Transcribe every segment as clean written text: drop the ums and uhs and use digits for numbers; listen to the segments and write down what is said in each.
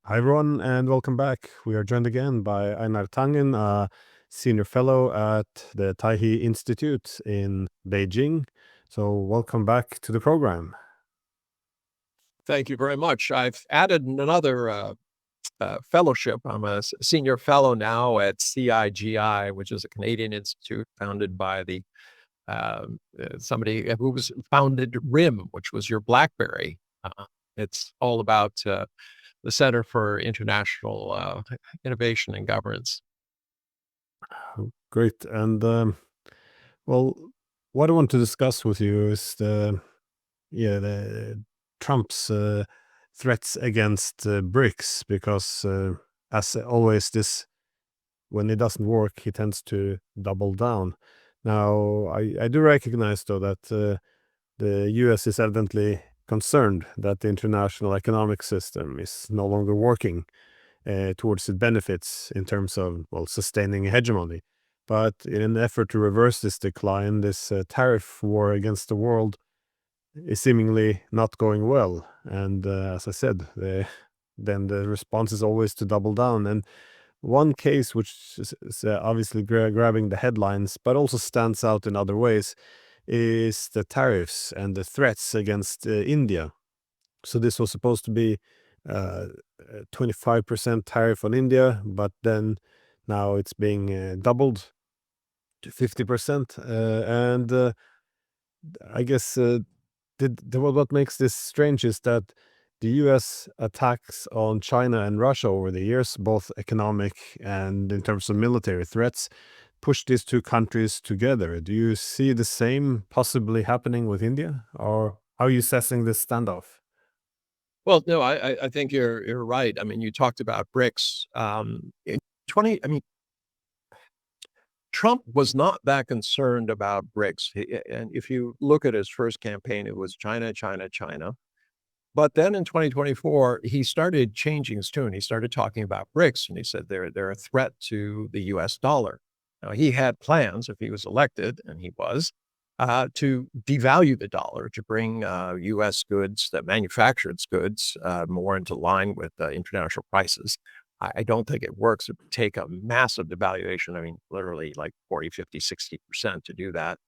Hi, everyone, and welcome back. We are joined again by Einar Tangen, a senior fellow at the Teihe Institute in Beijing. So, welcome back to the program. Thank you very much. I've added another fellowship. I'm a senior fellow now at CIGI, which is a Canadian institute founded by somebody who was founded RIM, which was your BlackBerry. It's all about the Center for International Innovation and Governance. Great. And, well, what I want to discuss with you is the Trump's threats against BRICS, because as always, when it doesn't work, he tends to double down. Now, I do recognize, though, that the US is evidently concerned that the international economic system is no longer working towards its benefits in terms of, well, sustaining hegemony. But in an effort to reverse this decline, this tariff war against the world is seemingly not going well. And as I said, then the response is always to double down. And one case which is obviously grabbing the headlines, but also stands out in other ways, is the tariffs and the threats against India. So this was supposed to be a 25% tariff on India, but then now it's being doubled to 50%. And I guess what makes this strange is that the US attacks on China and Russia over the years, both economic and in terms of military threats, push these two countries together. Do you see the same possibly happening with India, or how are you assessing this standoff? Well, no, I think you're right. I mean, you talked about BRICS. In 20, I mean, Trump was not that concerned about BRICS. And if you look at his first campaign, it was China, China, China. But then in 2024, he started changing his tune. He started talking about BRICS, and he said they're a threat to the US dollar. Now, he had plans, if he was elected, and he was, to devalue the dollar, to bring US goods, the manufactured goods, more into line with international prices. I don't think it works. It would take a massive devaluation. I mean, literally like 40, 50, 60% to do that.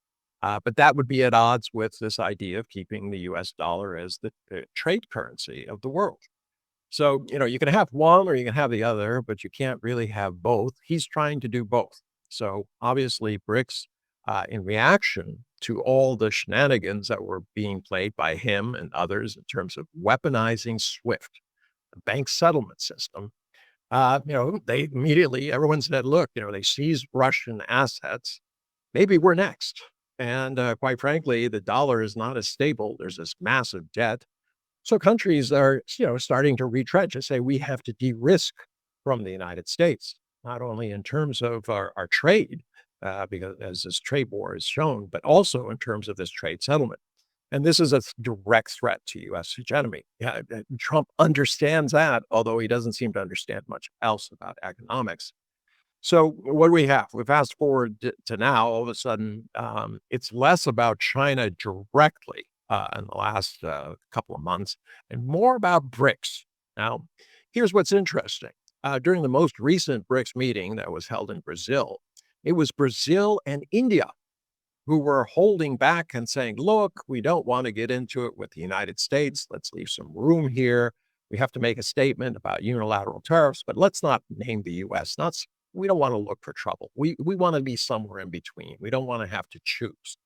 But that would be at odds with this idea of keeping the US dollar as the trade currency of the world. So, you can have one or you can have the other, but you can't really have both. He's trying to do both. So obviously, BRICS, in reaction to all the shenanigans that were being played by him and others in terms of weaponizing SWIFT, the bank settlement system, they immediately, everyone said, look, they seized Russian assets. Maybe we're next. And quite frankly, the dollar is not as stable. There's this massive debt. So countries are, starting to retrench and say we have to de-risk from the United States, not only in terms of our trade, because as this trade war is shown, but also in terms of this trade settlement. And this is a direct threat to U.S. hegemony. Yeah, Trump understands that, although he doesn't seem to understand much else about economics. So what do we have? We fast forward to now, all of a sudden, it's less about China directly in the last couple of months and more about BRICS. Now, here's what's interesting. During the most recent BRICS meeting that was held in Brazil, it was Brazil and India who were holding back and saying, look, we don't want to get into it with the United States. Let's leave some room here. We have to make a statement about unilateral tariffs, but let's not name the U.S. We don't want to look for trouble. We want to be somewhere in between. We don't want to have to choose.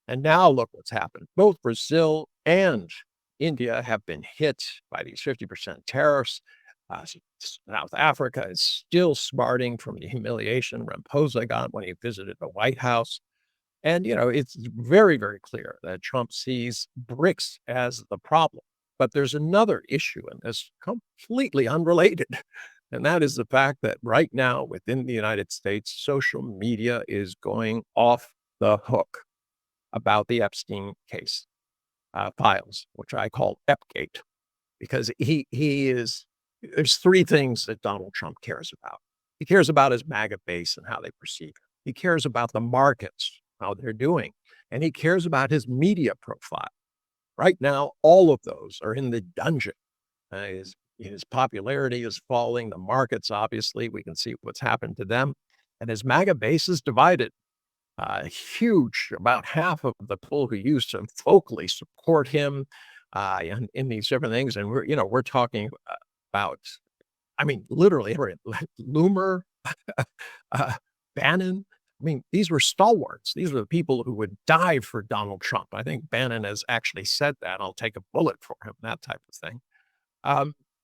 And now look what's happened. Both Brazil and India have been hit by these 50% tariffs. South Africa is still smarting from the humiliation Ramaphosa got when he visited the White House. And, it's very, very clear that Trump sees BRICS as the problem. But there's another issue, and it's completely unrelated. And that is the fact that right now within the United States, social media is going off the hook about the Epstein case files, which I call Epgate, because there's three things that Donald Trump cares about. He cares about his MAGA base and how they perceive him. He cares about the markets, how they're doing, and he cares about his media profile. Right now, all of those are in the dungeon. His His popularity is falling. The markets, obviously, we can see what's happened to them. And his MAGA base is divided. Huge, about half of the people who used to vocally support him in these different things. And we're talking about, I mean, literally, Loomer, uh, Bannon. I mean, these were stalwarts. These were the people who would die for Donald Trump. I think Bannon has actually said that. I'll take a bullet for him, that type of thing.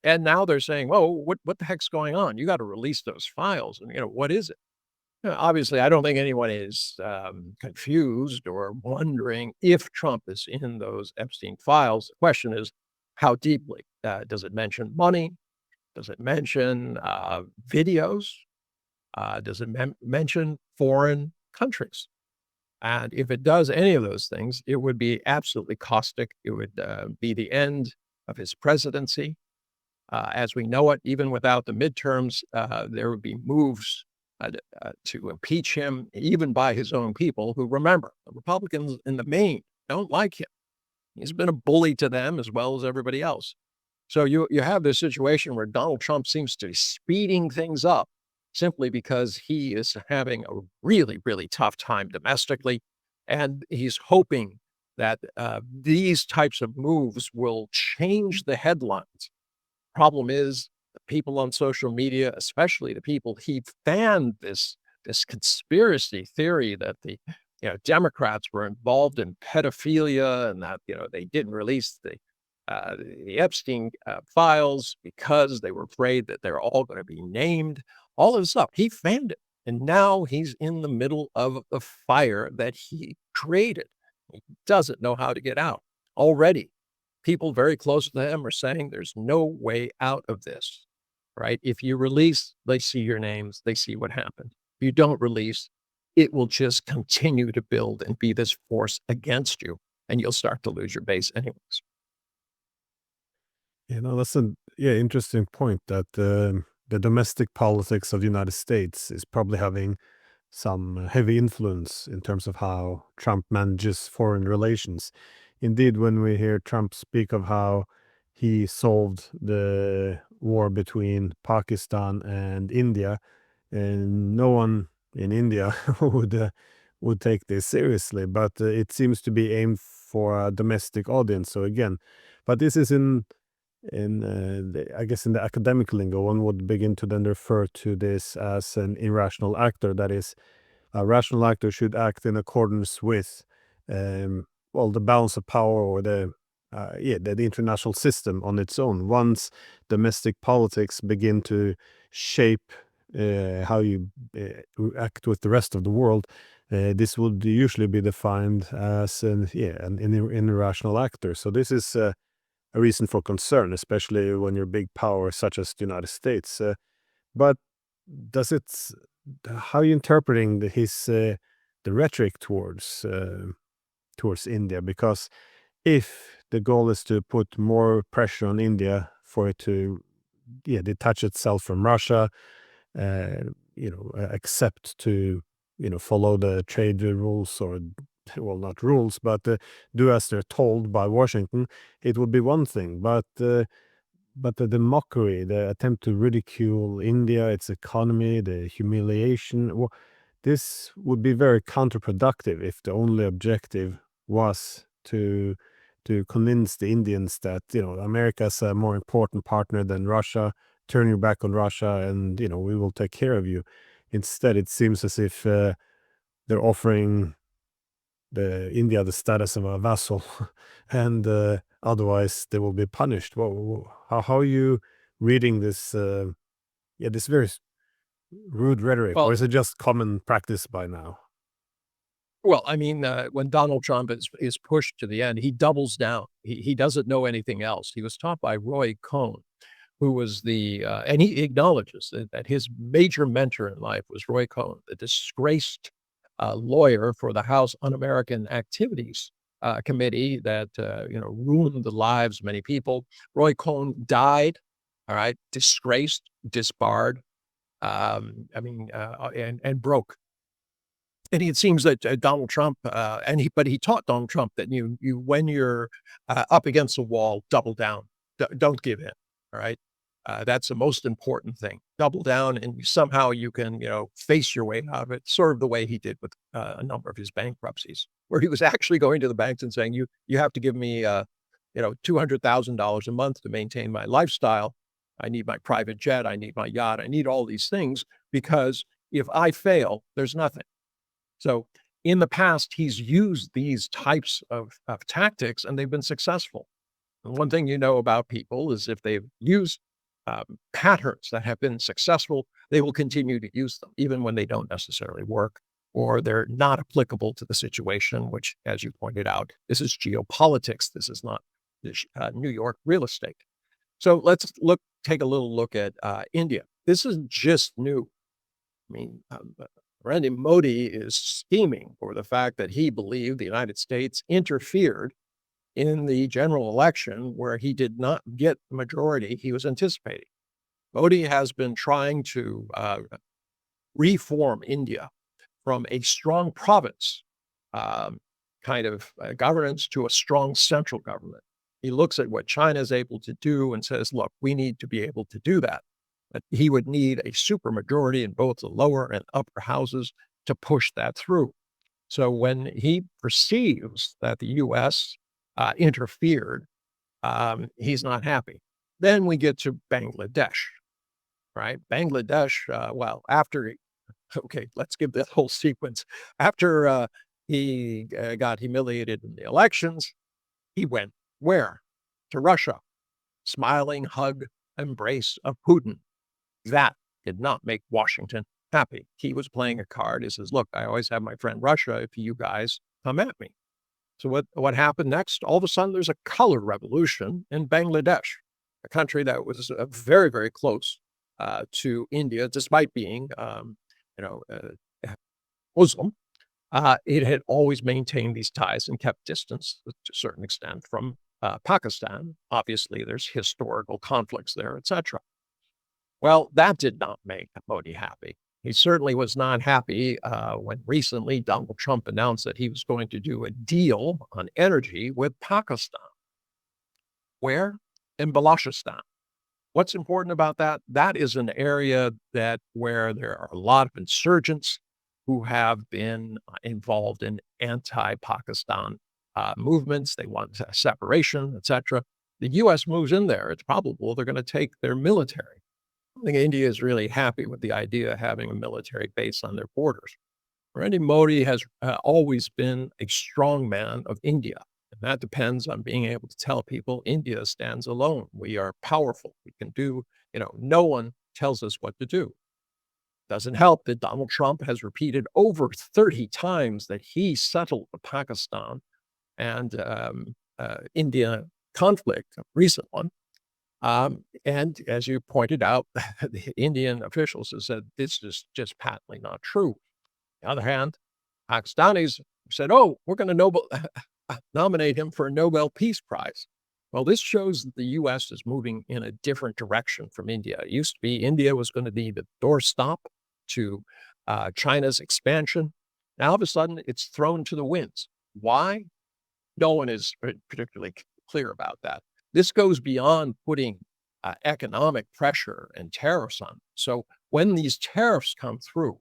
And now they're saying, "Whoa, what the heck's going on? You got to release those files." And what is it? Obviously, I don't think anyone is confused or wondering if Trump is in those Epstein files. The question is, how deeply? Does it mention money? Does it mention videos? Does it mention foreign countries? And if it does any of those things, it would be absolutely caustic. It would be the end of his presidency. As we know it, even without the midterms, there would be moves to impeach him, even by his own people, who, remember, the Republicans in the main don't like him. He's been a bully to them as well as everybody else. So you have this situation where Donald Trump seems to be speeding things up simply because he is having a really, really tough time domestically. And he's hoping that these types of moves will change the headlines. Problem is, the people on social media, especially the people he fanned this conspiracy theory that the Democrats were involved in pedophilia and that they didn't release the Epstein files because they were afraid that they're all going to be named. All of this stuff, he fanned it, and now he's in the middle of the fire that he created. He doesn't know how to get out. Already, people very close to him are saying there's no way out of this, right? If you release, they see your names, they see what happened. If you don't release, it will just continue to build and be this force against you, and you'll start to lose your base anyways. That's an interesting point that the domestic politics of the United States is probably having some heavy influence in terms of how Trump manages foreign relations. Indeed, when we hear Trump speak of how he solved the war between Pakistan and India, and no one in India would take this seriously, but it seems to be aimed for a domestic audience. So again, but this is I guess in the academic lingo, one would begin to then refer to this as an irrational actor. That is, a rational actor should act in accordance with, the balance of power or the international system on its own. Once domestic politics begin to shape how you act with the rest of the world, this would usually be defined as an irrational actor. So this is a reason for concern, especially when you're a big power such as the United States. But how are you interpreting the rhetoric towards India? Because if the goal is to put more pressure on India for it to detach itself from Russia, accept to follow the trade rules, or not rules, but do as they're told by Washington, it would be one thing. But the mockery, the attempt to ridicule India, its economy, the humiliation, this would be very counterproductive if the only objective was to convince the Indians that America's a more important partner than Russia. Turn your back on Russia, and we will take care of you. Instead, it seems as if they're offering India the status of a vassal, and otherwise they will be punished. How are you reading this? This very rude rhetoric, or Well, is it just common practice by now? I mean, when Donald Trump is pushed to the end, he doubles down. He doesn't know anything else. He was taught by Roy Cohn, who was and he acknowledges that his major mentor in life was Roy Cohn, the disgraced lawyer for the House Un-American Activities Committee that ruined the lives of many people. Roy Cohn died, all right, disgraced, disbarred, and broke. And it seems that Donald Trump, but he taught Donald Trump that when you're up against the wall, double down, don't give in. All right. That's the most important thing. Double down and somehow you can, face your way out of it, sort of the way he did with a number of his bankruptcies, where he was actually going to the banks and saying, you have to give me, $200,000 a month to maintain my lifestyle. I need my private jet. I need my yacht. I need all these things because if I fail, there's nothing. So in the past, he's used these types of tactics and they've been successful. And one thing you know about people is if they've used patterns that have been successful, they will continue to use them, even when they don't necessarily work or they're not applicable to the situation, which, as you pointed out, this is geopolitics. This is not New York real estate. So let's take a little look at India. This isn't just new. I mean, Narendra Modi is scheming for the fact that he believed the United States interfered in the general election where he did not get the majority he was anticipating. Modi has been trying to reform India from a strong province kind of governance to a strong central government. He looks at what China is able to do and says, look, we need to be able to do that. But he would need a supermajority in both the lower and upper houses to push that through. So when he perceives that the U.S. Interfered, he's not happy. Then we get to Bangladesh, right? Bangladesh, let's give that whole sequence. After he got humiliated in the elections, he went where? To Russia. Smiling hug, embrace of Putin. That did not make Washington happy. He was playing a card. He says, look, I always have my friend Russia if you guys come at me. So what happened next? All of a sudden, there's a color revolution in Bangladesh, a country that was very, very close to India, despite being, Muslim. It had always maintained these ties and kept distance to a certain extent from Pakistan. Obviously, there's historical conflicts there, etc. Well, that did not make Modi happy. He certainly was not happy when recently Donald Trump announced that he was going to do a deal on energy with Pakistan. Where? In Balochistan. What's important about that? That is an area where there are a lot of insurgents who have been involved in anti-Pakistan movements. They want separation, etc. The U.S. moves in there. It's probable they're going to take their military. I think India is really happy with the idea of having a military base on their borders. Narendra Modi has always been a strong man of India. And that depends on being able to tell people India stands alone. We are powerful. We can do, no one tells us what to do. Doesn't help that Donald Trump has repeated over 30 times that he settled the Pakistan and India conflict, a recent one. And as you pointed out, the Indian officials have said this is just patently not true. On the other hand, Pakistanis said, oh, we're going to nominate him for a Nobel Peace Prize. Well, this shows that the U.S. is moving in a different direction from India. It used to be India was going to be the doorstop to China's expansion. Now, all of a sudden, it's thrown to the winds. Why? No one is particularly clear about that. This goes beyond putting economic pressure and tariffs on. So when these tariffs come through,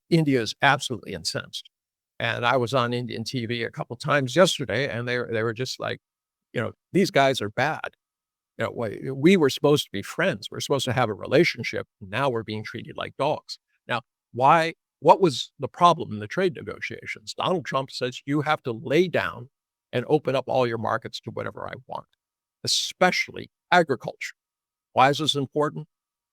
India is absolutely incensed. And I was on Indian TV a couple times yesterday, and they were just like, these guys are bad. We were supposed to be friends. We're supposed to have a relationship. Now we're being treated like dogs. Now, why? What was the problem in the trade negotiations? Donald Trump says you have to lay down and open up all your markets to whatever I want, especially agriculture. Why is this important?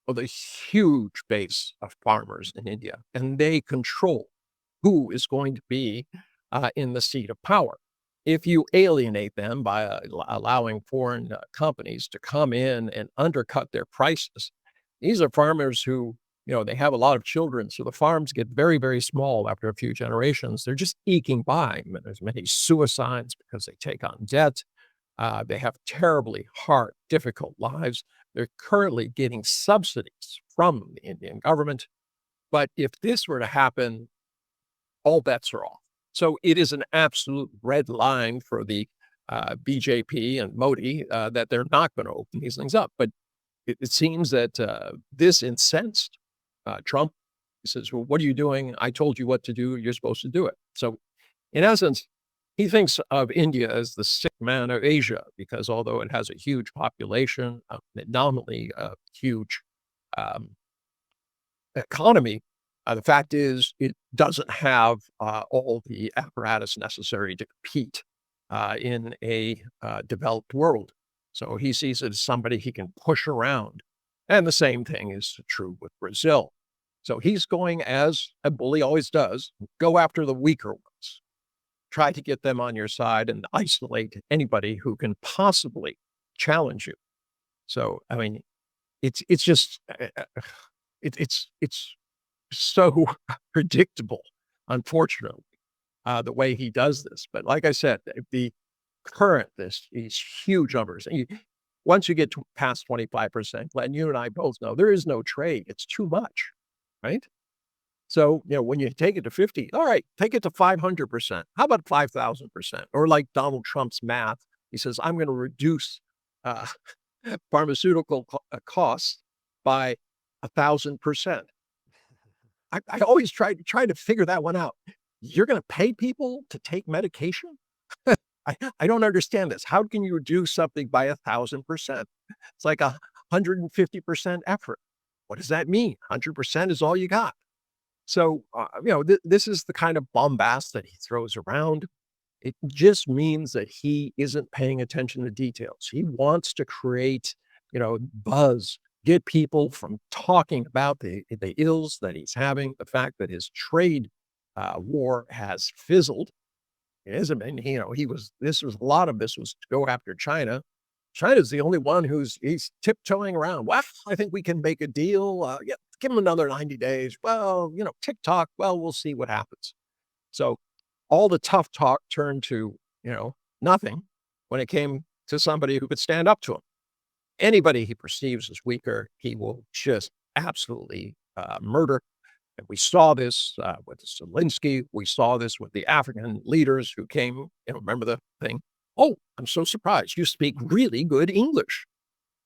Well, the huge base of farmers in India, and they control who is going to be in the seat of power. If you alienate them by allowing foreign companies to come in and undercut their prices, these are farmers who, they have a lot of children. So the farms get very, very small after a few generations. They're just eking by. There's many suicides because they take on debt. They have terribly hard, difficult lives. They're currently getting subsidies from the Indian government. But if this were to happen, all bets are off. So it is an absolute red line for the BJP and Modi that they're not going to open these things up. But it seems that this incensed Trump. He says, well, what are you doing? I told you what to do. You're supposed to do it. So in essence, he thinks of India as the sick man of Asia, because although it has a huge population, nominally a huge economy, the fact is it doesn't have all the apparatus necessary to compete in a developed world. So he sees it as somebody he can push around. And the same thing is true with Brazil. So he's going, as a bully always does, go after the weaker ones. Try to get them on your side and isolate anybody who can possibly challenge you. So, I mean, it's just it's so predictable, unfortunately, the way he does this. But like I said, the current these huge numbers. And once you get past 25%, Glenn, you and I both know there is no trade. It's too much, right? So, when you take it to 50, all right, take it to 500%. How about 5,000%? Or like Donald Trump's math, he says, I'm going to reduce pharmaceutical costs by 1,000%. I always try to figure that one out. You're going to pay people to take medication? I don't understand this. How can you reduce something by 1,000%? It's like 150% effort. What does that mean? 100% is all you got. So, this is the kind of bombast that he throws around. It just means that he isn't paying attention to details. He wants to create, buzz, get people from talking about the ills that he's having, the fact that his trade war has fizzled. It isn't, and a lot of this was to go after China. China's the only one he's tiptoeing around. Well, I think we can make a deal. Yeah, give him another 90 days. Well, TikTok, well, we'll see what happens. So all the tough talk turned to, nothing when it came to somebody who could stand up to him. Anybody he perceives as weaker, he will just absolutely murder. And we saw this with Zelensky. We saw this with the African leaders who came, remember the thing? Oh, I'm so surprised. You speak really good English.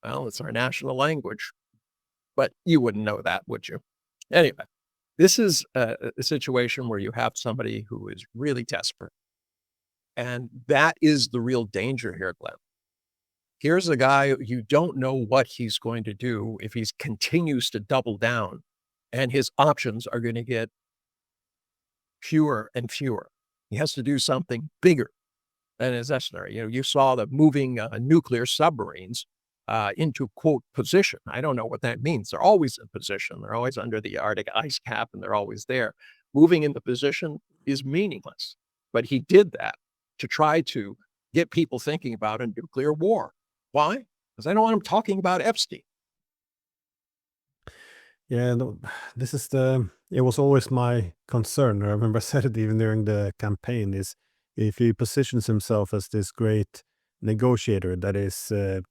Well, it's our national language. But you wouldn't know that, would you? Anyway, this is a situation where you have somebody who is really desperate. And that is the real danger here, Glenn. Here's a guy, you don't know what he's going to do if he continues to double down, and his options are going to get fewer and fewer. He has to do something bigger than is necessary. You saw the moving nuclear submarines into, quote, position. I don't know what that means. They're always in position. They're always under the Arctic ice cap, and they're always there. Moving into position is meaningless. But he did that to try to get people thinking about a nuclear war. Why? Because I don't want him talking about Epstein. Yeah, no, it was always my concern. I remember I said it even during the campaign, is if he positions himself as this great negotiator, that is, the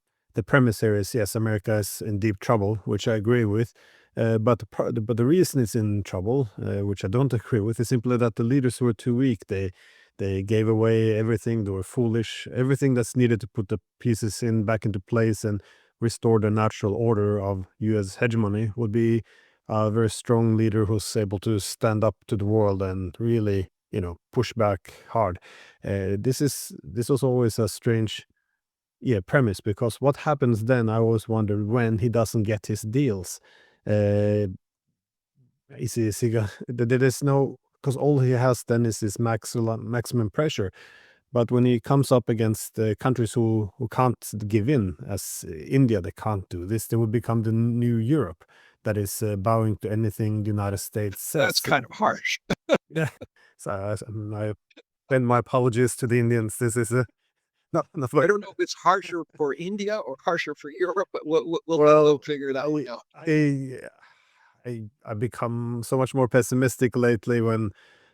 premise here is, yes, America is in deep trouble, which I agree with. But the reason it's in trouble, which I don't agree with, is simply that the leaders were too weak. They gave away everything. They were foolish. Everything that's needed to put the pieces back into place and restore the natural order of U.S. hegemony would be a very strong leader who's able to stand up to the world and really, push back hard. This was always a strange, premise, because what happens then, I always wonder, when he doesn't get his deals. Is he there's no, because all he has then is this maximum pressure. But when he comes up against countries who can't give in, as India, they can't do this, they would become the new Europe that is bowing to anything the United States says. That's kind of harsh. Yeah. So I send my apologies to the Indians. This is not enough. I don't know if it's harsher for India or harsher for Europe, but we'll figure it out. I've become so much more pessimistic lately when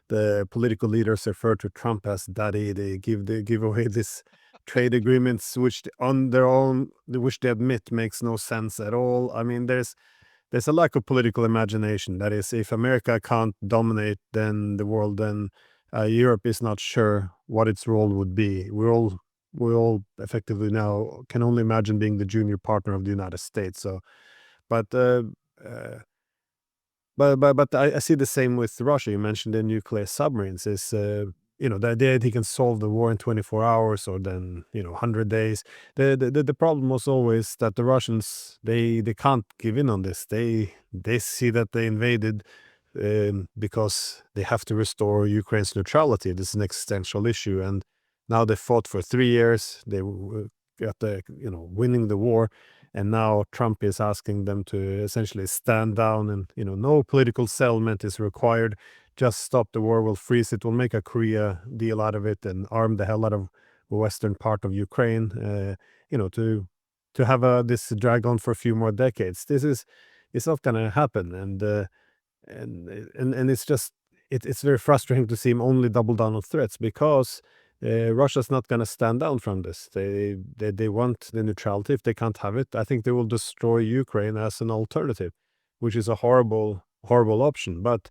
the political leaders refer to Trump as daddy. They give away these trade agreements, which on their own, which they admit makes no sense at all. I mean, there's a lack of political imagination. That is, if America can't dominate then the world, then Europe is not sure what its role would be. We're all we all effectively now can only imagine being the junior partner of the United States. So, but I see the same with Russia. You mentioned the nuclear submarines. Is the idea that he can solve the war in 24 hours or then 100 days. The problem was always that the Russians they can't give in on this. They see that they invaded because they have to restore Ukraine's neutrality. This is an existential issue, and now they fought for 3 years. They got winning the war, and now Trump is asking them to essentially stand down and, no political settlement is required. Just stop the war, we'll freeze it, we'll make a Korea deal out of it and arm the hell out of the western part of Ukraine, to have this drag on for a few more decades. It's not going to happen. And it's just, it's very frustrating to see him only double down on threats because Russia's not going to stand down from this. They want the neutrality. If they can't have it, I think they will destroy Ukraine as an alternative, which is a horrible option. But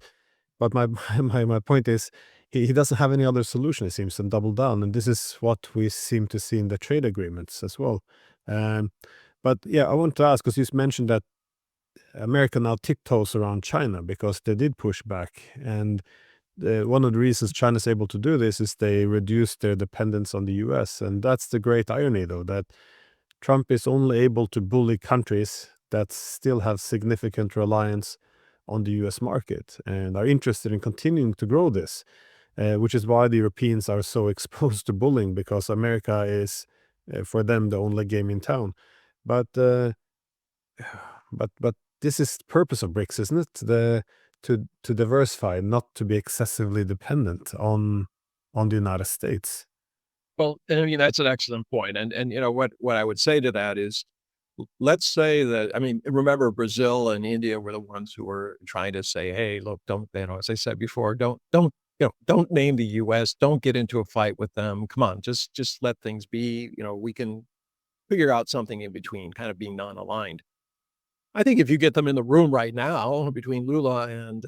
my my point is, he doesn't have any other solution, it seems, than double down, and this is what we seem to see in the trade agreements as well. But yeah, I want to ask, because you mentioned that America now tiptoes around China because they did push back, and one of the reasons China's able to do this is they reduce their dependence on the US. And that's the great irony, though, that Trump is only able to bully countries that still have significant reliance on the US market and are interested in continuing to grow this, which is why the Europeans are so exposed to bullying, because America is, for them, the only game in town. But but this is the purpose of BRICS, isn't it? To diversify, not to be excessively dependent on the United States. Well, and I mean, that's an excellent point. And what I would say to that is, let's say that, I mean, remember Brazil and India were the ones who were trying to say, hey, look, don't, as I said before, don't name the US, don't get into a fight with them. Come on, just let things be. We can figure out something in between, kind of being non-aligned. I think if you get them in the room right now between Lula and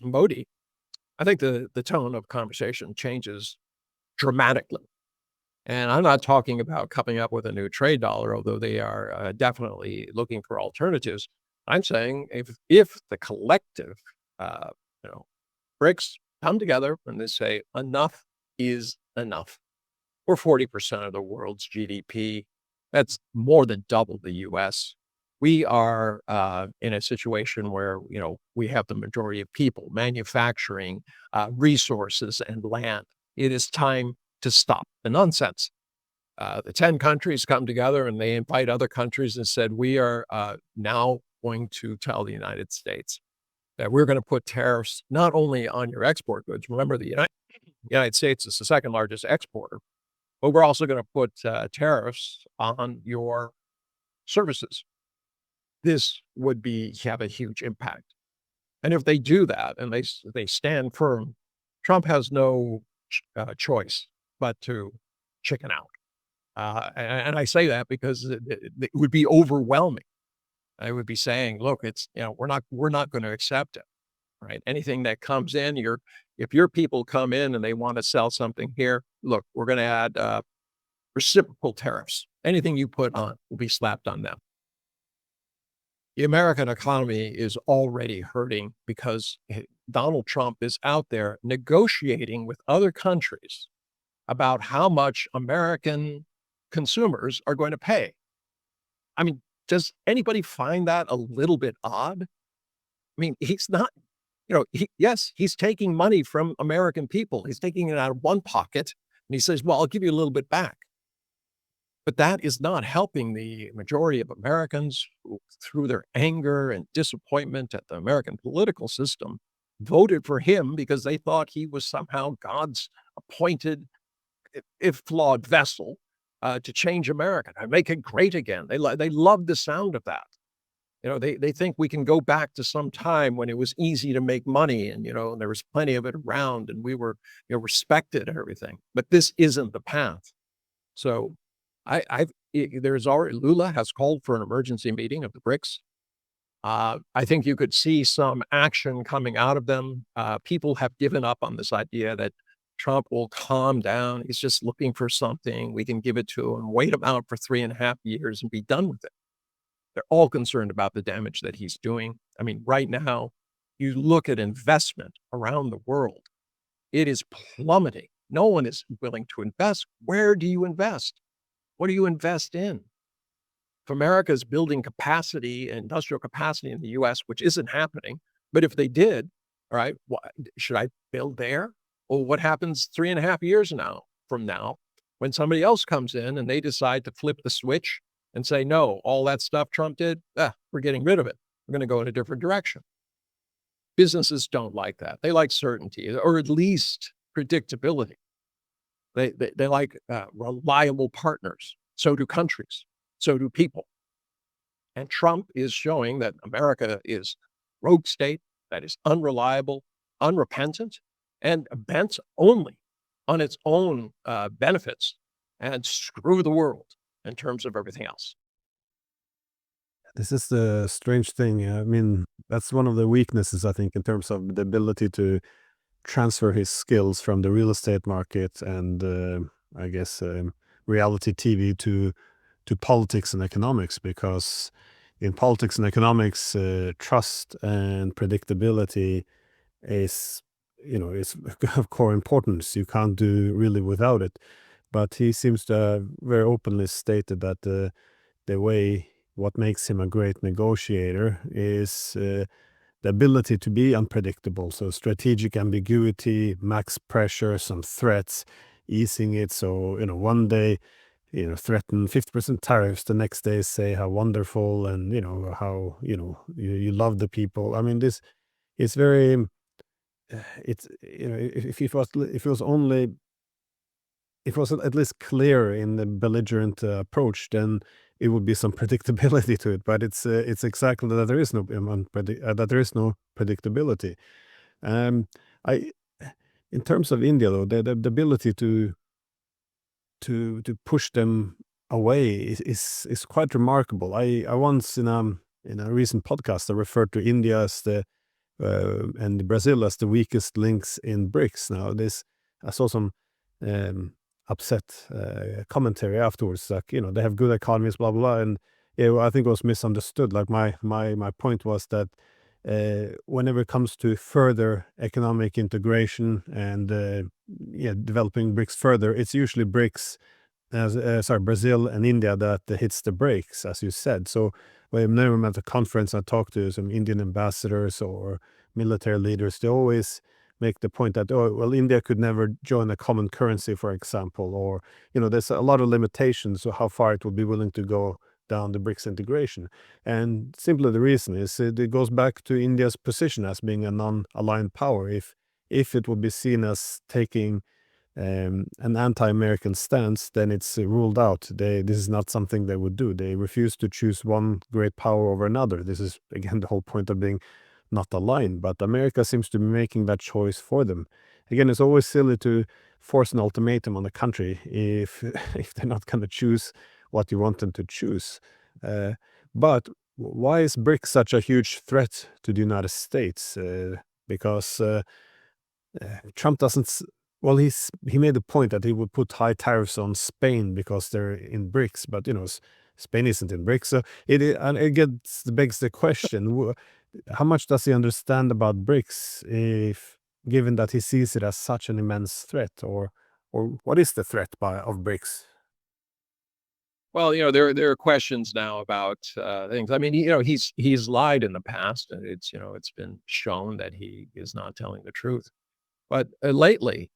Modi, I think the tone of conversation changes dramatically. And I'm not talking about coming up with a new trade dollar, although they are definitely looking for alternatives. I'm saying if the collective, BRICS come together and they say enough is enough. We're 40% of the world's GDP. That's more than double the U.S. We are in a situation where we have the majority of people, manufacturing, resources, and land. It is time to stop the nonsense. The 10 countries come together and they invite other countries and said, we are now going to tell the United States that we're going to put tariffs not only on your export goods. Remember, the United States is the second largest exporter, but we're also going to put tariffs on your services. This would have a huge impact. And if they do that and they stand firm, Trump has no choice but to chicken out. And I say that because it would be overwhelming. I would be saying, look, it's, we're not going to accept it, right? Anything that comes in, if your people come in and they want to sell something here, look, we're going to add reciprocal tariffs. Anything you put on will be slapped on them. The American economy is already hurting because Donald Trump is out there negotiating with other countries about how much American consumers are going to pay. I mean, does anybody find that a little bit odd? I mean, he's not, yes, he's taking money from American people. He's taking it out of one pocket and he says, well, I'll give you a little bit back. But that is not helping the majority of Americans who, through their anger and disappointment at the American political system, voted for him because they thought he was somehow God's appointed, if flawed, vessel to change America, and make it great again. They love the sound of that. They think we can go back to some time when it was easy to make money and, there was plenty of it around and we were, respected and everything. But this isn't the path. So there's already, Lula has called for an emergency meeting of the BRICS. I think you could see some action coming out of them. People have given up on this idea that Trump will calm down. He's just looking for something. We can give it to him, wait him out for 3.5 years and be done with it. They're all concerned about the damage that he's doing. I mean, right now, you look at investment around the world, it is plummeting. No one is willing to invest. Where do you invest? What do you invest in? If America is building capacity, industrial capacity in the US, which isn't happening, but if they did, all right, should I build there? Well, what happens 3.5 years from now when somebody else comes in and they decide to flip the switch and say, no, all that stuff Trump did, we're getting rid of it. We're going to go in a different direction. Businesses don't like that. They like certainty, or at least predictability. They like reliable partners. So do countries. So do people. And Trump is showing that America is a rogue state that is unreliable, unrepentant, and bent only on its own benefits, and screw the world in terms of everything else. This is the strange thing. I mean, that's one of the weaknesses, I think, in terms of the ability to transfer his skills from the real estate market and I guess reality TV to politics and economics, because in politics and economics, trust and predictability is, is of core importance. You can't do really without it. But he seems to have very openly stated that the way, what makes him a great negotiator is the ability to be unpredictable. So strategic ambiguity, max pressure, some threats, easing it. So, one day, threaten 50% tariffs, the next day say how wonderful and, how, you love the people. I mean, this is very, it's, if it was at least clear in the belligerent approach, then it would be some predictability to it. But it's exactly that there is no that there is no predictability. I, in terms of India, though, the ability to push them away is quite remarkable. I once in a recent podcast I referred to India as and Brazil as the weakest links in BRICS. Now I saw some upset commentary afterwards, like, they have good economies, blah blah, and I think it was misunderstood. Like my point was that whenever it comes to further economic integration and developing BRICS further, it's usually Brazil and India that hits the brakes, as you said. So whenever I'm at a conference, I talk to some Indian ambassadors or military leaders, they always make the point that, oh, well, India could never join a common currency, for example, or, there's a lot of limitations to how far it would be willing to go down the BRICS integration. And simply the reason is it goes back to India's position as being a non-aligned power. If it would be seen as taking an anti-American stance, then it's ruled out. This is not something they would do. They refuse to choose one great power over another. This is, again, the whole point of being not aligned. But America seems to be making that choice for them. Again, it's always silly to force an ultimatum on a country if if they're not going to choose what you want them to choose. But why is BRICS such a huge threat to the United States? Because Trump doesn't. Well, he made the point that he would put high tariffs on Spain because they're in BRICS, but Spain isn't in BRICS, so it begs the question: how much does he understand about BRICS, if given that he sees it as such an immense threat, or what is the threat of BRICS? Well, there are questions now about things. I mean, he's lied in the past, and it's been shown that he is not telling the truth. But lately,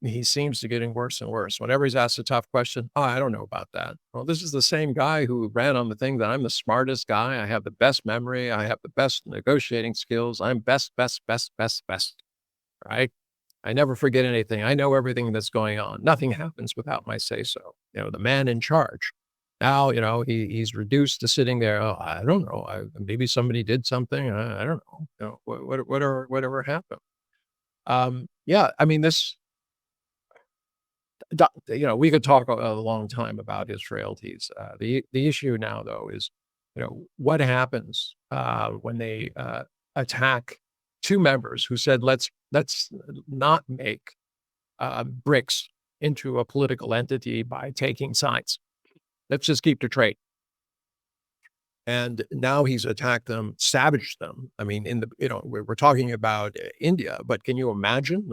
he seems to getting worse and worse. Whenever he's asked a tough question, oh, I don't know about that. Well, this is the same guy who ran on the thing that I'm the smartest guy. I have the best memory. I have the best negotiating skills. I'm best, right? I never forget anything. I know everything that's going on. Nothing happens without my say so. The man in charge. Now, he's reduced to sitting there. Oh, I don't know. Maybe somebody did something. I don't know. Whatever happened. Yeah, I mean, we could talk a long time about his frailties. The issue now, though, is, what happens when they attack two members who said, let's not make BRICS into a political entity by taking sides. Let's just keep the trade. And now he's attacked them, savaged them. I mean, we're talking about India, but can you imagine?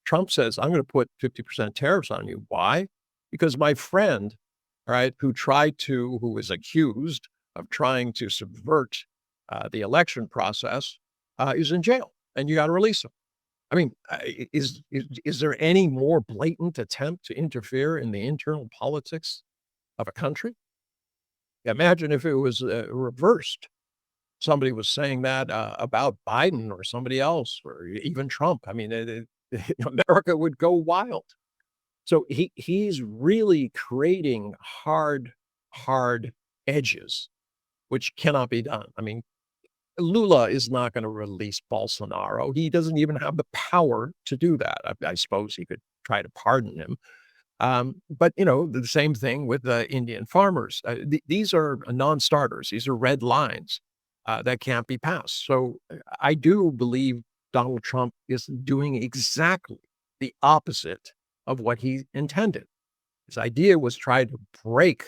Trump says, "I'm going to put 50% tariffs on you." Why? Because my friend, right, who was accused of trying to subvert the election process, is in jail, and you got to release him. I mean, is there any more blatant attempt to interfere in the internal politics of a country? Imagine if it was reversed. Somebody was saying that about Biden or somebody else, or even Trump. I mean, America would go wild. So he's really creating hard edges, which cannot be done. I mean, Lula is not going to release Bolsonaro. He doesn't even have the power to do that. I suppose he could try to pardon him. But the same thing with the Indian farmers. These are non-starters. These are red lines that can't be passed. So I do believe Donald Trump is doing exactly the opposite of what he intended. His idea was try to break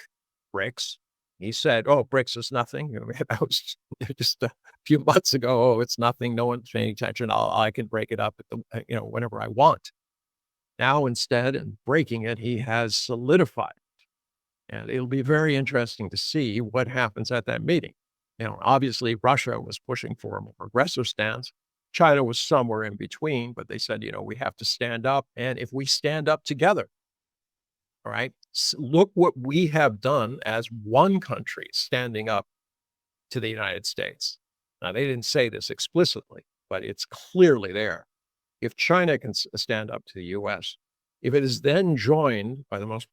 BRICS. He said, "Oh, BRICS is nothing." That was just a few months ago. "Oh, it's nothing. No one's paying attention. I can break it up whenever I want." Now, instead of breaking it, he has solidified it. And it'll be very interesting to see what happens at that meeting. Obviously, Russia was pushing for a more aggressive stance. China was somewhere in between, but they said, we have to stand up. And if we stand up together, all right, look what we have done as one country standing up to the United States. Now, they didn't say this explicitly, but it's clearly there. If China can stand up to the U.S., if it is then joined by the most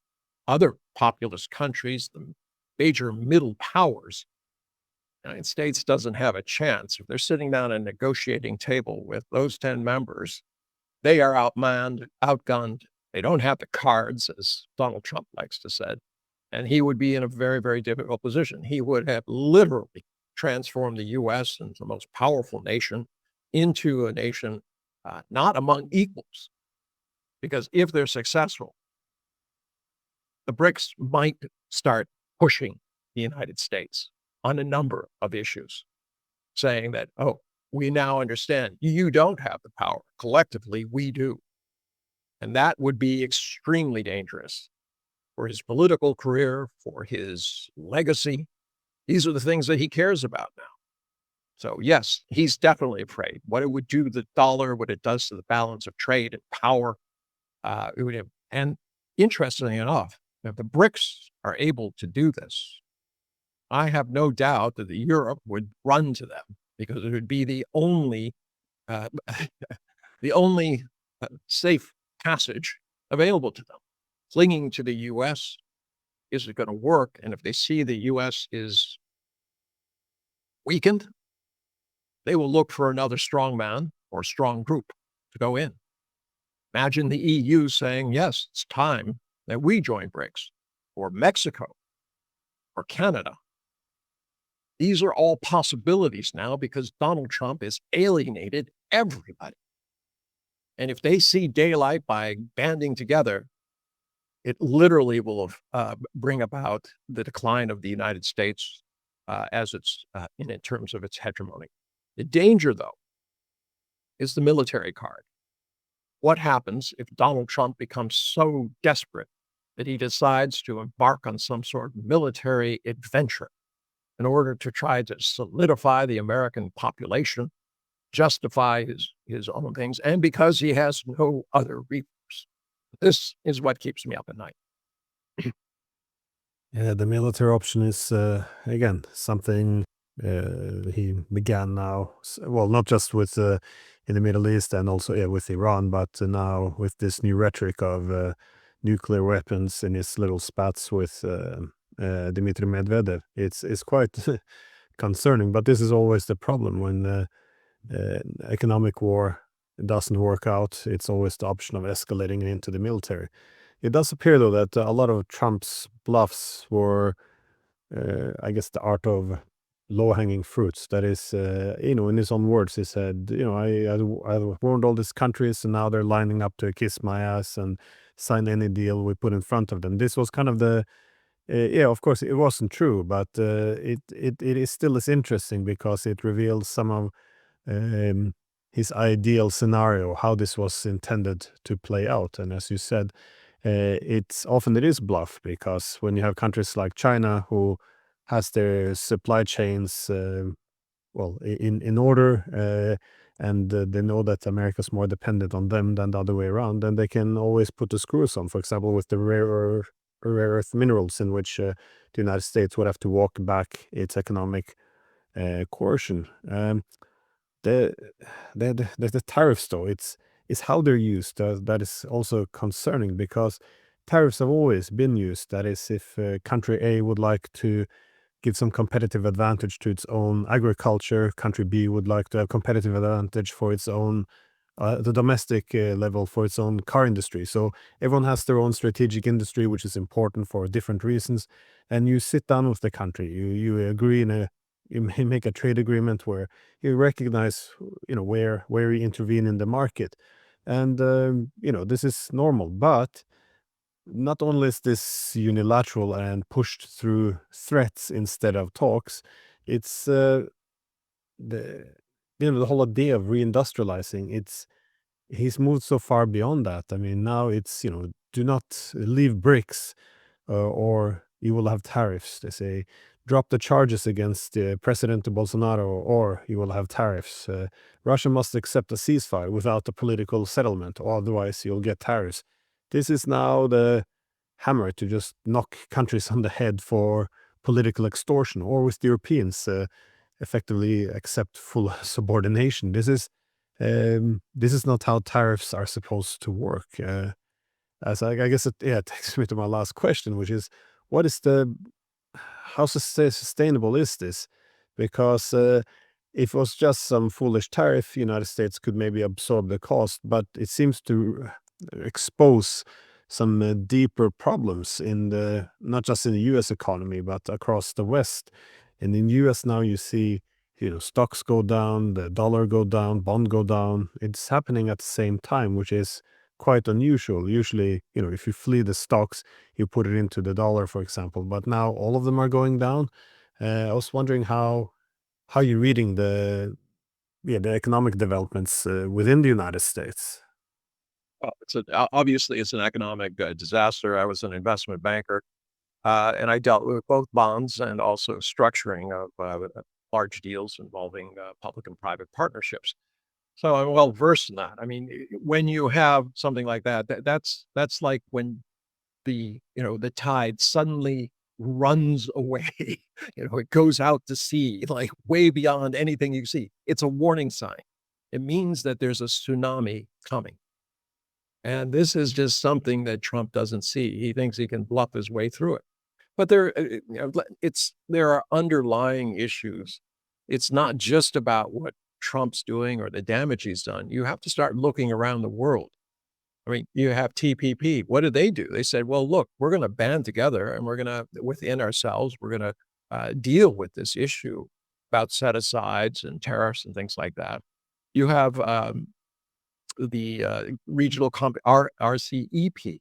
other populous countries, the major middle powers, the United States doesn't have a chance. If they're sitting down at a negotiating table with those 10 members, they are outmanned, outgunned. They don't have the cards, as Donald Trump likes to say, and he would be in a very, very difficult position. He would have literally transformed the U.S. into the most powerful nation into a nation not among equals, because if they're successful, the BRICS might start pushing the United States on a number of issues, saying that, "Oh, we now understand you don't have the power. Collectively, we do." And that would be extremely dangerous for his political career, for his legacy. These are the things that he cares about now. So yes, he's definitely afraid. What it would do to the dollar, what it does to the balance of trade and power. And interestingly enough, if the BRICS are able to do this, I have no doubt that Europe would run to them, because it would be the only safe passage available to them. Clinging to the U.S. isn't going to work, and if they see the U.S. is weakened, they will look for another strong man or strong group to go in. Imagine the EU saying, "Yes, it's time that we join BRICS," or Mexico, or Canada. These are all possibilities now, because Donald Trump has alienated everybody. And if they see daylight by banding together, it literally will bring about the decline of the United States as it's in terms of its hegemony. The danger, though, is the military card. What happens if Donald Trump becomes so desperate that he decides to embark on some sort of military adventure in order to try to solidify the American population, justify his own things, and because he has no other recourse? This is what keeps me up at night. Yeah, the military option is, again, something he began now. Well, not just with in the Middle East and also with Iran, but now with this new rhetoric of nuclear weapons in his little spats with Dmitry Medvedev. It's quite concerning, but this is always the problem when economic war doesn't work out. It's always the option of escalating into the military. It does appear, though, that a lot of Trump's bluffs were, I guess, the art of low-hanging fruits. That is, in his own words, he said, I warned all these countries, and now they're lining up to kiss my ass and sign any deal we put in front of them. This was kind of the, yeah, of course, it wasn't true, but it is still as interesting because it reveals some of um, his ideal scenario, how this was intended to play out. And as you said, it is bluff, because when you have countries like China who has their supply chains in order, and they know that America's more dependent on them than the other way around, then they can always put the screws on. For example, with the rare earth minerals, in which the United States would have to walk back its economic coercion. The, the tariffs, though, it's how they're used that is also concerning, because tariffs have always been used. That is, if country A would like to give some competitive advantage to its own agriculture, country B would like to have competitive advantage for its own the domestic level, for its own car industry. So everyone has their own strategic industry, which is important for different reasons. And you sit down with the country, you agree you may make a trade agreement where you recognize, where you intervene in the market, and this is normal. But not only is this unilateral and pushed through threats instead of talks, it's the the whole idea of reindustrializing. He's moved so far beyond that. I mean, now it's, do not leave BRICS, or you will have tariffs. They say, drop the charges against President Bolsonaro, or you will have tariffs. Russia must accept a ceasefire without a political settlement, or otherwise you'll get tariffs. This is now the hammer to just knock countries on the head for political extortion, or with the Europeans, effectively accept full subordination. This is not how tariffs are supposed to work. As I guess it takes me to my last question, which is, what is how sustainable is this? Because if it was just some foolish tariff, United States could maybe absorb the cost, but it seems to expose some deeper problems not just in the U.S. economy, but across the West. And in the U.S. now, you see, stocks go down, the dollar go down, bond go down. It's happening at the same time, which is quite unusual. Usually, if you flee the stocks, you put it into the dollar, for example. But now all of them are going down. I was wondering how you're reading the economic developments within the United States. Well, obviously it's an economic disaster. I was an investment banker, and I dealt with both bonds and also structuring of large deals involving public and private partnerships. So I'm well versed in that. I mean, when you have something like that, that's like when the tide suddenly runs away. It goes out to sea, like way beyond anything you see. It's a warning sign. It means that there's a tsunami coming. And this is just something that Trump doesn't see. He thinks he can bluff his way through it. But there are underlying issues. It's not just about what Trump's doing or the damage he's done. You have to start looking around the world. I mean, you have TPP. What did they do? They said, well, look, we're going to band together and we're going to, within ourselves, we're going to deal with this issue about set asides and tariffs and things like that. You have the regional RCEP,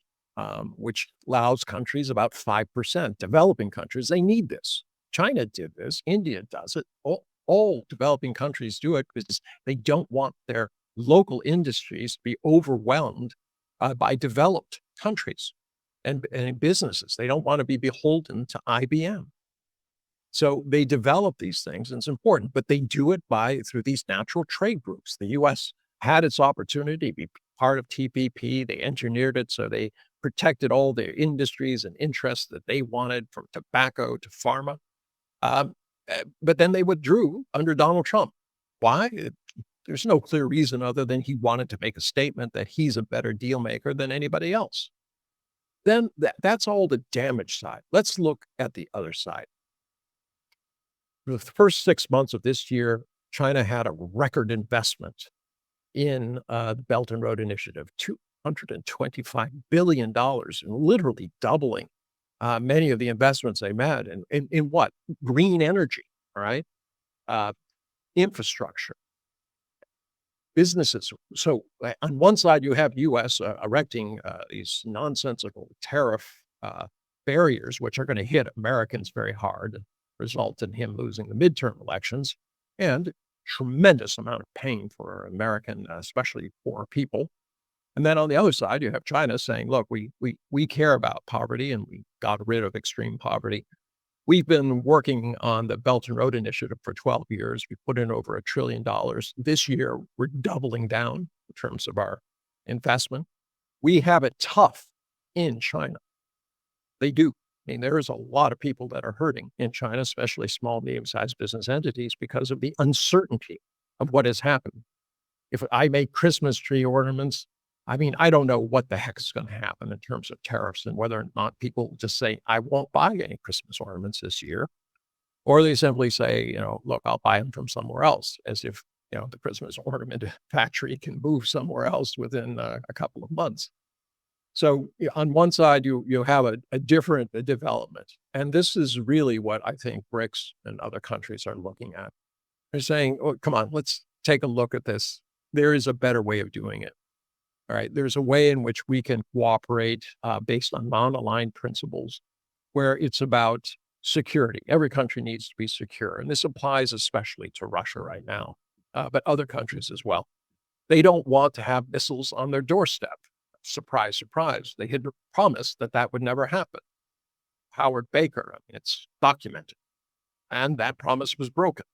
which allows countries about 5%, developing countries. They need this. China did this. India does it. All developing countries do it because they don't want their local industries to be overwhelmed by developed countries and businesses. They don't want to be beholden to IBM. So they develop these things, and it's important, but they do it through these natural trade groups. The U.S. had its opportunity to be part of TPP. They engineered it so they protected all their industries and interests that they wanted, from tobacco to pharma. But then they withdrew under Donald Trump. Why? There's no clear reason other than he wanted to make a statement that he's a better deal maker than anybody else. Then that's all the damage side. Let's look at the other side. For the first 6 months of this year, China had a record investment in the Belt and Road Initiative, $225 billion, literally doubling many of the investments they made in what? Green energy. all right? Infrastructure, businesses. So on one side, you have U.S. Erecting these nonsensical tariff barriers, which are going to hit Americans very hard, result in him losing the midterm elections, and tremendous amount of pain for American, especially poor people. And then on the other side, you have China saying, look, we care about poverty and we got rid of extreme poverty. We've been working on the Belt and Road Initiative for 12 years. We put in over $1 trillion. This year, we're doubling down in terms of our investment. We have it tough in China. They do. I mean, there is a lot of people that are hurting in China, especially small, medium-sized business entities, because of the uncertainty of what has happened. If I make Christmas tree ornaments, I mean, I don't know what the heck is going to happen in terms of tariffs and whether or not people just say, I won't buy any Christmas ornaments this year. Or they simply say, look, I'll buy them from somewhere else, as if, the Christmas ornament factory can move somewhere else within a couple of months. So on one side, you have a different development. And this is really what I think BRICS and other countries are looking at. They're saying, oh, come on, let's take a look at this. There is a better way of doing it. All right. There's a way in which we can cooperate based on non-aligned principles, where it's about security. Every country needs to be secure. And this applies especially to Russia right now, but other countries as well. They don't want to have missiles on their doorstep. Surprise, surprise. They had promised that would never happen. Howard Baker, I mean, it's documented. And that promise was broken.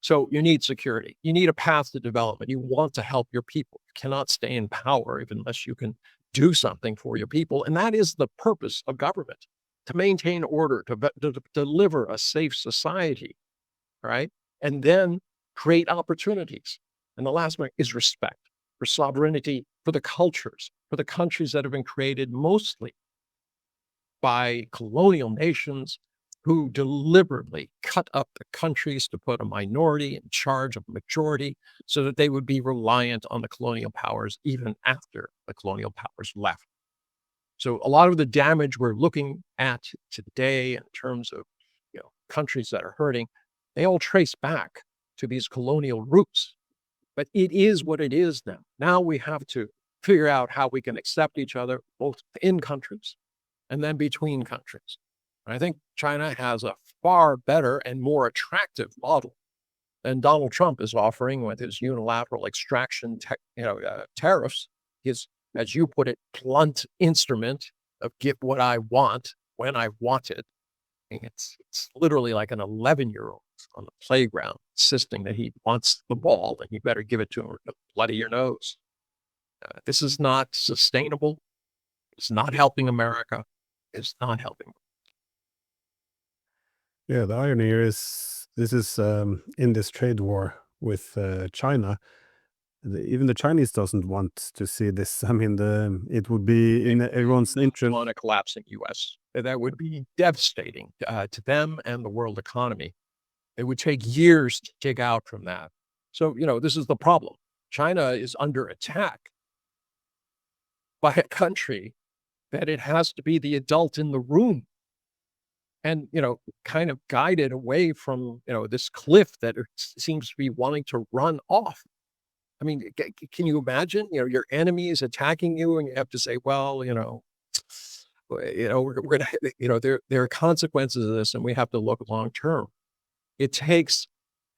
So you need security. You need a path to development. You want to help your people. You cannot stay in power even unless you can do something for your people. And that is the purpose of government, to maintain order, to deliver a safe society, right? And then create opportunities. And the last one is respect for sovereignty, for the cultures, for the countries that have been created mostly by colonial nations who deliberately cut up the countries to put a minority in charge of a majority so that they would be reliant on the colonial powers even after the colonial powers left. So a lot of the damage we're looking at today in terms of countries that are hurting, they all trace back to these colonial roots. But it is what it is now. Now we have to figure out how we can accept each other, both in countries and then between countries. I think China has a far better and more attractive model than Donald Trump is offering with his unilateral extraction tariffs, his, as you put it, blunt instrument of get what I want when I want it. It's literally like an 11-year-old on the playground insisting that he wants the ball and you better give it to him or bloody your nose. This is not sustainable. It's not helping America. It's not helping. Yeah, the irony here is this is in this trade war with China. Even the Chinese doesn't want to see this. I mean, it would be in everyone's interest. On a collapsing U.S. That would be devastating to them and the world economy. It would take years to dig out from that. So, this is the problem. China is under attack by a country that it has to be the adult in the room and, kind of guided away from, this cliff that it seems to be wanting to run off. I mean, can you imagine, your enemy is attacking you and you have to say, well, we're going to, there are consequences of this and we have to look long term. It takes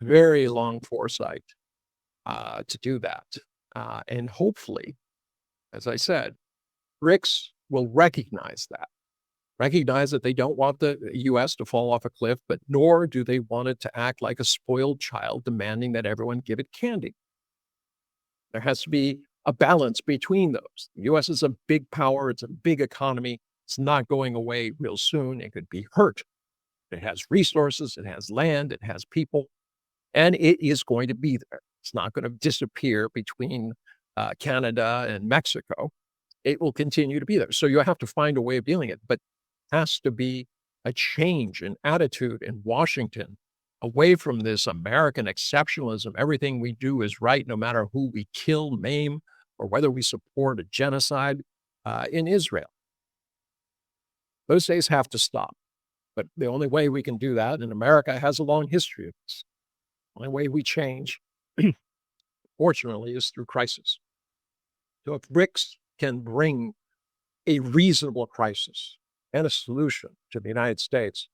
very long foresight to do that. And hopefully, as I said, BRICS will recognize that they don't want the U.S. to fall off a cliff, but nor do they want it to act like a spoiled child demanding that everyone give it candy. There has to be a balance between those. The U.S. is a big power. It's a big economy. It's not going away real soon. It could be hurt. It has resources. It has land. It has people. And it is going to be there. It's not going to disappear between Canada and Mexico. It will continue to be there. So you have to find a way of dealing it. But it has to be a change in attitude in Washington away from this American exceptionalism. Everything we do is right, no matter who we kill, maim, or whether we support a genocide in Israel. Those days have to stop. But the only way we can do that, and America has a long history of this, the only way we change, fortunately, is through crisis. So if BRICS can bring a reasonable crisis and a solution to the United States,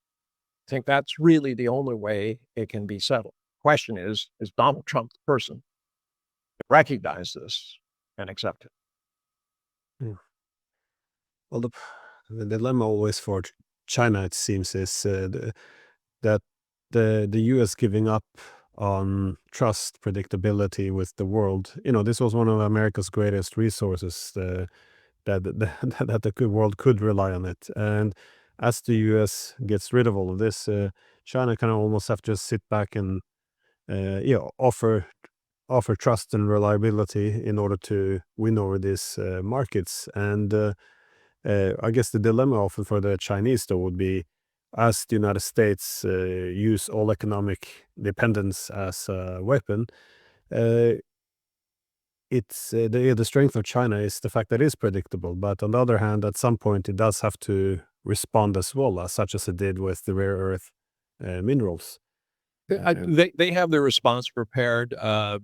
I think that's really the only way it can be settled. Question is Donald Trump the person to recognize this and accept it? Yeah. Well, the dilemma always for China, it seems, is that the U.S. giving up on trust, predictability with the world. This was one of America's greatest resources, that the world could rely on it. And as the U.S. gets rid of all of this, China kind of almost have to just sit back and offer trust and reliability in order to win over these markets. And I guess the dilemma often for the Chinese, though, would be, as the United States use all economic dependence as a weapon, uh, it's the strength of China is the fact that it is predictable. But on the other hand, at some point, it does have to respond as well, such as it did with the rare earth minerals. They have their response prepared. 4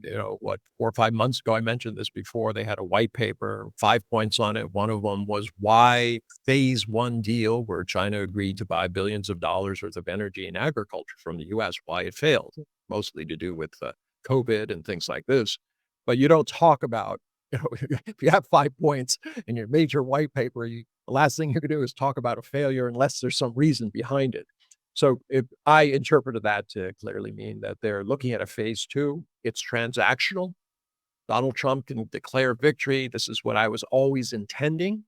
or 5 months ago, I mentioned this before. They had a white paper, 5 points on it. One of them was why phase one deal, where China agreed to buy billions of dollars worth of energy and agriculture from the U.S., why it failed, mostly to do with COVID and things like this. But you don't talk about, if you have 5 points in your major white paper, the last thing you can do is talk about a failure unless there's some reason behind it. So if I interpreted that to clearly mean that they're looking at a phase two, it's transactional. Donald Trump can declare victory. This is what I was always intending.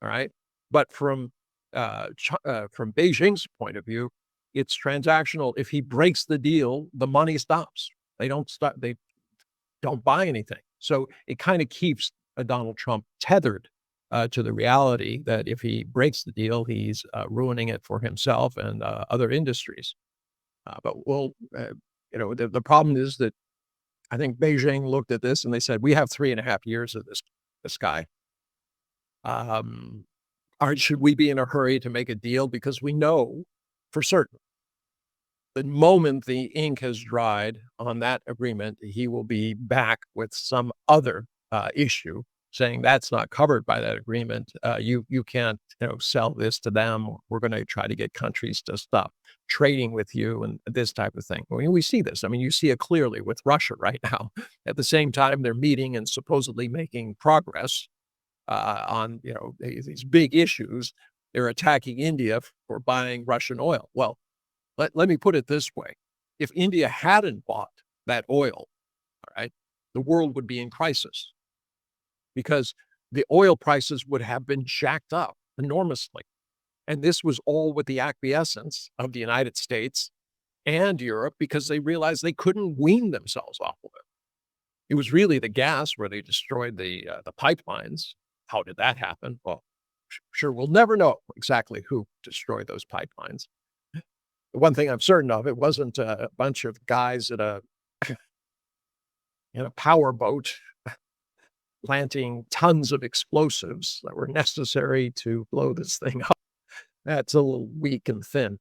All right. But from Beijing's point of view, it's transactional. If he breaks the deal, the money stops. They don't buy anything. So it kind of keeps Donald Trump tethered to the reality that if he breaks the deal, he's ruining it for himself and other industries. The problem is that I think Beijing looked at this and they said, we have 3.5 years of this guy. Should we be in a hurry to make a deal? Because we know for certain the moment the ink has dried on that agreement, he will be back with some other issue saying that's not covered by that agreement. You can't sell this to them. We're going to try to get countries to stop trading with you and this type of thing. We see this. I mean, you see it clearly with Russia right now. At the same time, they're meeting and supposedly making progress on these big issues. They're attacking India for buying Russian oil. Well, let me put it this way. If India hadn't bought that oil, all right, the world would be in crisis because the oil prices would have been jacked up enormously. And this was all with the acquiescence of the United States and Europe because they realized they couldn't wean themselves off of it. It was really the gas where they destroyed the pipelines. How did that happen? Well, sure, we'll never know exactly who destroyed those pipelines. The one thing I'm certain of, it wasn't a bunch of guys in a power boat planting tons of explosives that were necessary to blow this thing up. That's a little weak and thin.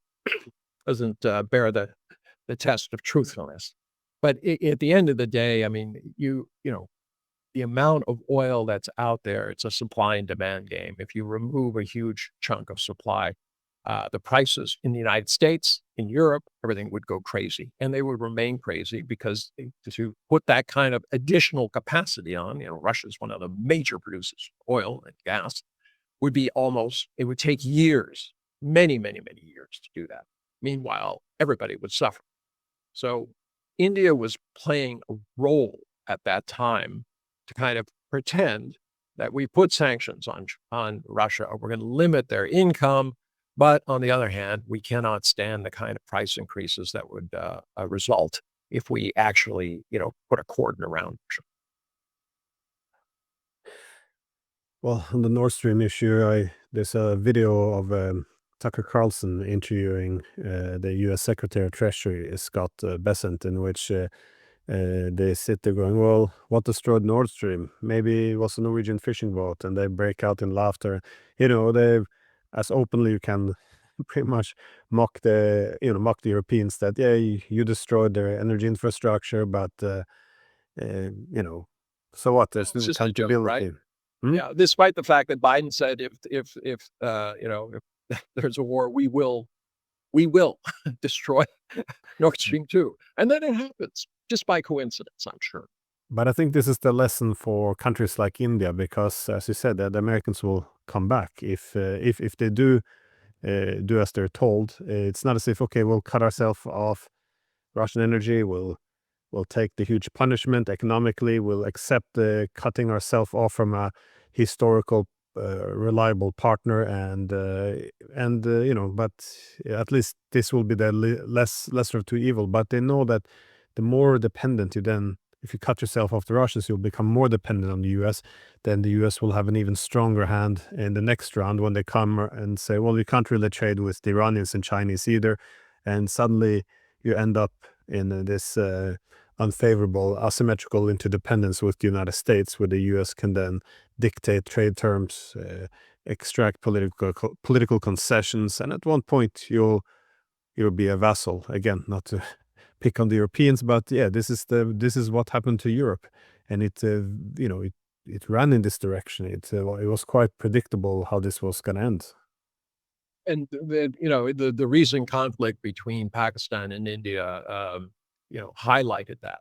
Doesn't bear the test of truthfulness. But at the end of the day, I mean, the amount of oil that's out there, it's a supply and demand game. If you remove a huge chunk of supply, the prices in the United States, in Europe, everything would go crazy. And they would remain crazy because to put that kind of additional capacity on, Russia is one of the major producers of oil and gas, it would take years, many, many, many years to do that. Meanwhile, everybody would suffer. So India was playing a role at that time to kind of pretend that we put sanctions on Russia, or we're going to limit their income. But on the other hand, we cannot stand the kind of price increases that would result if we actually, put a cordon around Russia. Well, on the Nord Stream issue, there's a video of Tucker Carlson interviewing the U.S. Secretary of Treasury, Scott Bessent, in which they sit there going, well, what destroyed Nord Stream? Maybe it was a Norwegian fishing boat, and they break out in laughter. They, as openly you can pretty much mock the Europeans that, yeah, you destroyed their energy infrastructure, but so what? There's It's no just a joke, right? accountability. Hmm? Yeah, despite the fact that Biden said if there's a war, we will destroy Nord Stream 2. And then it happens just by coincidence, I'm sure. But I think this is the lesson for countries like India, because, as you said, the Americans will come back if they do as they're told. It's not as if, okay, we'll cut ourselves off Russian energy, we'll take the huge punishment economically, we'll accept cutting ourselves off from a historical, reliable partner, but at least this will be the lesser of two evil. But they know that the more dependent you then, if you cut yourself off the Russians, you'll become more dependent on the U.S. Then the U.S. will have an even stronger hand in the next round when they come and say, well, you can't really trade with the Iranians and Chinese either, and suddenly you end up in this unfavorable asymmetrical interdependence with the United States, where the U.S. can then dictate trade terms, extract political concessions, and at one point you'll be a vassal again. Not to pick on the Europeans, but yeah, this is what happened to Europe, and it ran in this direction. It was quite predictable how this was going to end. And the recent conflict between Pakistan and India, highlighted that.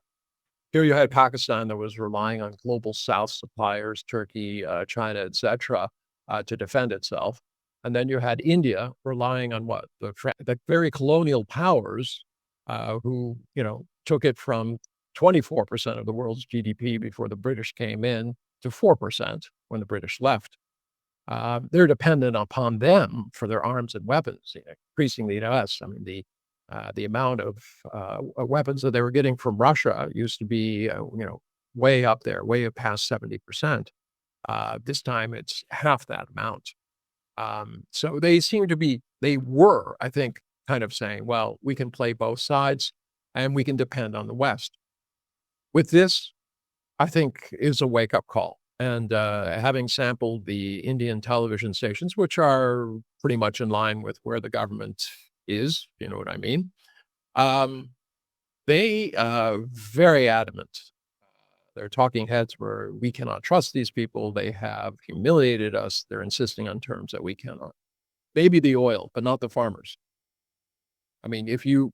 Here you had Pakistan that was relying on global South suppliers, Turkey, China, etc., to defend itself. And then you had India relying on what? The very colonial powers who, took it from 24% of the world's GDP before the British came in to 4% when the British left. They're dependent upon them for their arms and weapons, increasing the U.S. I mean, the amount of weapons that they were getting from Russia used to be, way up there, way past 70%. This time it's half that amount. So they were, I think, kind of saying, well, we can play both sides and we can depend on the West. With this, I think, is a wake-up call. And having sampled the Indian television stations, which are pretty much in line with where the government is, you know what I mean? They are very adamant. Their talking heads were, we cannot trust these people. They have humiliated us. They're insisting on terms that we cannot. Maybe the oil, but not the farmers. I mean, if you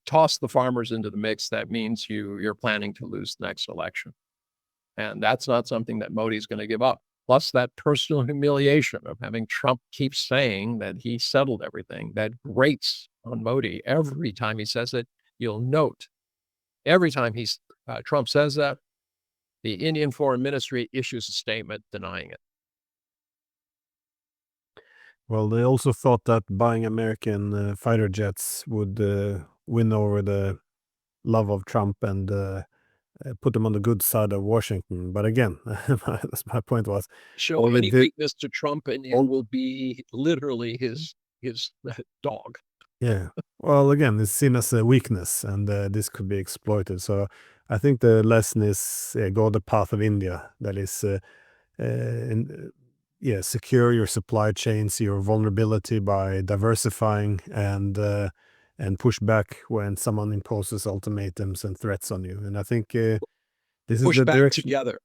toss the farmers into the mix, that means you're planning to lose the next election. And that's not something that Modi's going to give up. Plus that personal humiliation of having Trump keep saying that he settled everything, that grates on Modi every time he says it. You'll note every time Trump says that, the Indian Foreign Ministry issues a statement denying it. Well, they also thought that buying American fighter jets would win over the love of Trump and put them on the good side of Washington. But again, that's my point was, Show any weakness to Trump and it will be literally his dog. Yeah. Well, again, it's seen as a weakness, and this could be exploited. So I think the lesson is go the path of India. That is, secure your supply chains, your vulnerability by diversifying, and push back when someone imposes ultimatums and threats on you. And I think this is Push the back direction. together.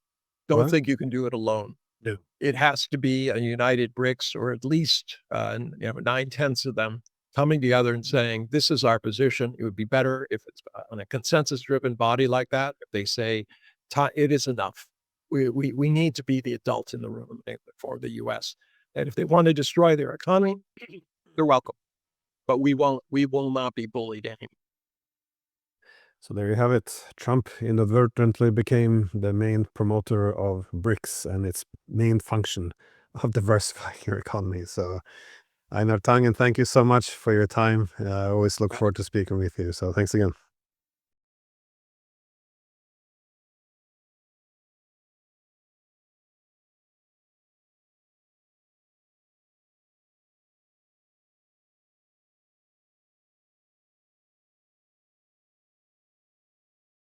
Don't What? think you can do it alone. No. It has to be a united BRICS, or at least 9/10 of them coming together and saying, this is our position. It would be better if it's on a consensus-driven body like that. If they say, it is enough. We need to be the adult in the room for the U.S. And if they want to destroy their economy, they're welcome. But we will not be bullied anymore. So there you have it. Trump inadvertently became the main promoter of BRICS and its main function of diversifying your economy. So Einar Tangen, thank you so much for your time. I always look forward to speaking with you. So thanks again.